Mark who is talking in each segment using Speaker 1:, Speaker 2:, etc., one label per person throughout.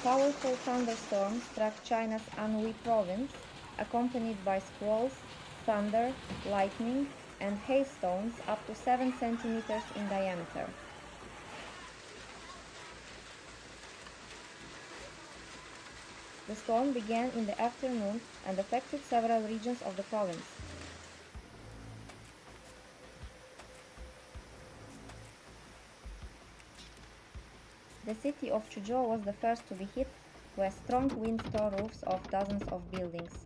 Speaker 1: powerful thunderstorm struck China's Anhui province, accompanied by squalls, thunder, lightning, and hailstones up to 7 centimeters in diameter. The storm began in the afternoon and affected several regions of the province. The city of Chuzhou was the first to be hit, where strong winds tore roofs off dozens of buildings.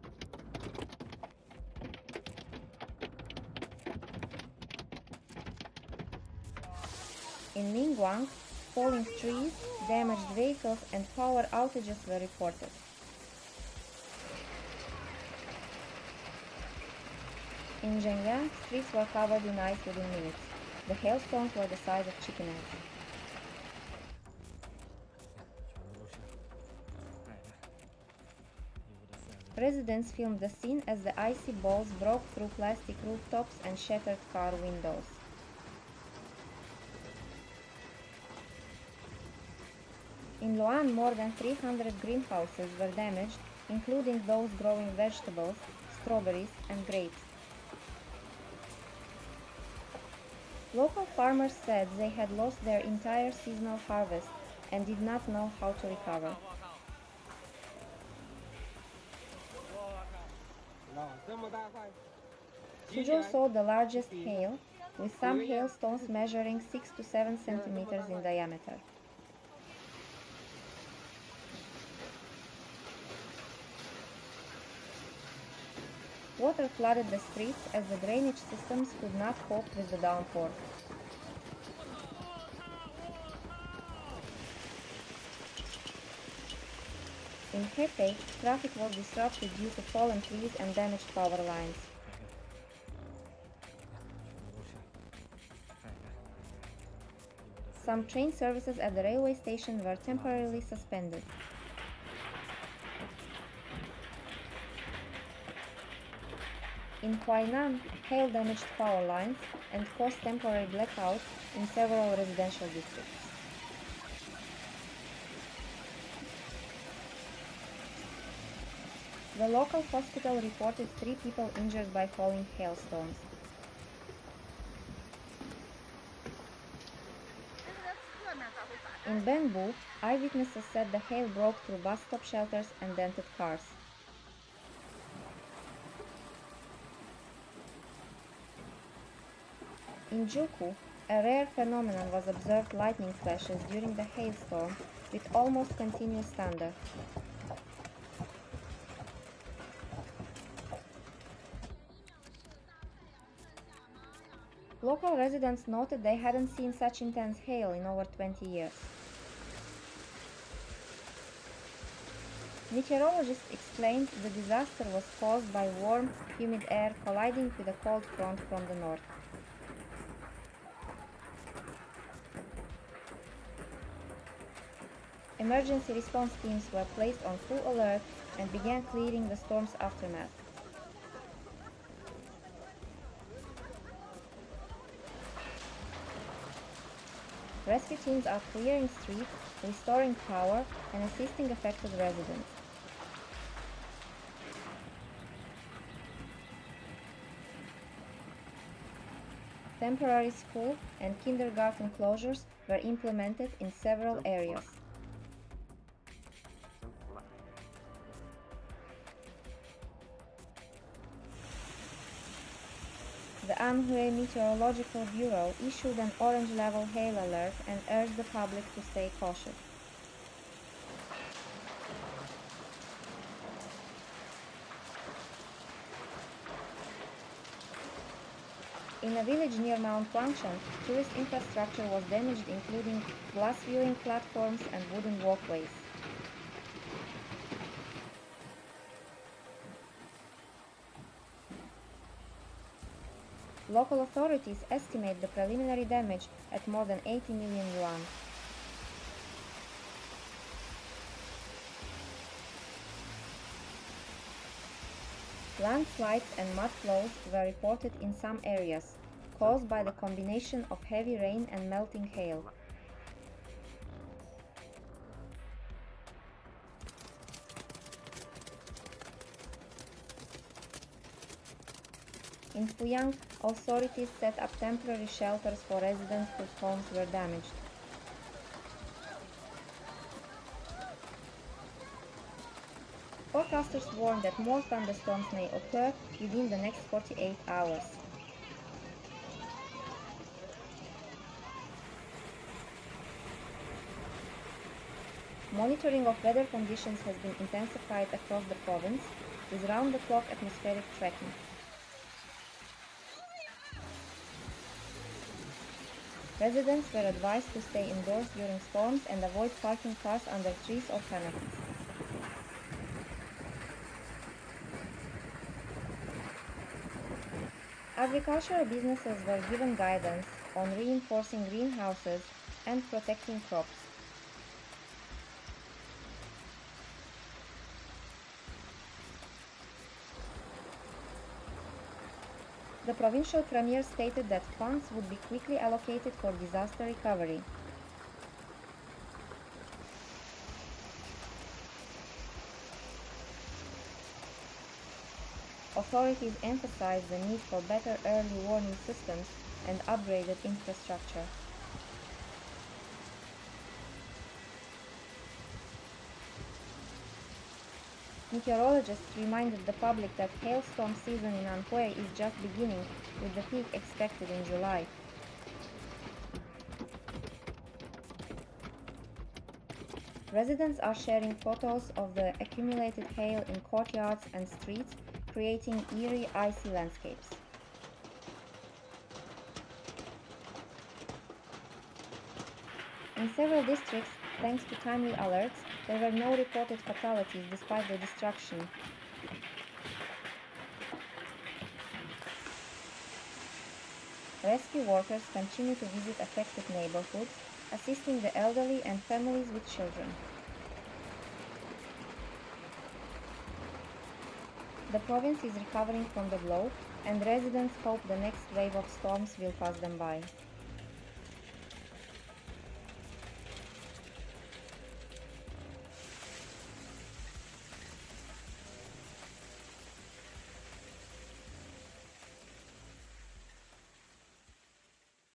Speaker 1: In Ningguang, falling trees, damaged vehicles, and power outages were reported. In Zhenyang, streets were covered in ice within minutes. The hailstones were the size of chicken eggs. Residents filmed the scene as the icy balls broke through plastic rooftops and shattered car windows. In Luan, more than 300 greenhouses were damaged, including those growing vegetables, strawberries, and grapes. Local farmers said they had lost their entire seasonal harvest and did not know how to recover. Suzhou saw the largest hail, with some hailstones measuring 6 to 7 centimeters in diameter. Water flooded the streets as the drainage systems could not cope with the downpour. In Hefei, traffic was disrupted due to fallen trees and damaged power lines. Some train services at the railway station were temporarily suspended. In Huainan, hail damaged power lines and caused temporary blackouts in several residential districts. The local hospital reported 3 people injured by falling hailstones. In Bengbu, eyewitnesses said the hail broke through bus stop shelters and dented cars. In Juku, a rare phenomenon was observed: lightning flashes during the hailstorm with almost continuous thunder. Local residents noted they hadn't seen such intense hail in over 20 years. Meteorologists explained the disaster was caused by warm, humid air colliding with a cold front from the north. Emergency response teams were placed on full alert and began clearing the storm's aftermath. Rescue teams are clearing streets, restoring power, and assisting affected residents. Temporary school and kindergarten closures were implemented in several areas. The Anhui Meteorological Bureau issued an orange-level hail alert and urged the public to stay cautious. In a village near Mount Guangshan, tourist infrastructure was damaged, including glass viewing platforms and wooden walkways. Local authorities estimate the preliminary damage at more than 80 million yuan. Landslides and mud flows were reported in some areas, caused by the combination of heavy rain and melting hail. In Fuyang, authorities set up temporary shelters for residents whose homes were damaged. Forecasters warn that more thunderstorms may occur within the next 48 hours. Monitoring of weather conditions has been intensified across the province with round-the-clock atmospheric tracking. Residents were advised to stay indoors during storms and avoid parking cars under trees or canopies. Agricultural businesses were given guidance on reinforcing greenhouses and protecting crops. The provincial premier stated that funds would be quickly allocated for disaster recovery. Authorities emphasized the need for better early warning systems and upgraded infrastructure. Meteorologists reminded the public that hailstorm season in Anhui is just beginning, with the peak expected in July. Residents are sharing photos of the accumulated hail in courtyards and streets, creating eerie, icy landscapes. In several districts, thanks to timely alerts, there were no reported fatalities despite the destruction. Rescue workers continue to visit affected neighborhoods, assisting the elderly and families with children. The province is recovering from the blow, and residents hope the next wave of storms will pass them by.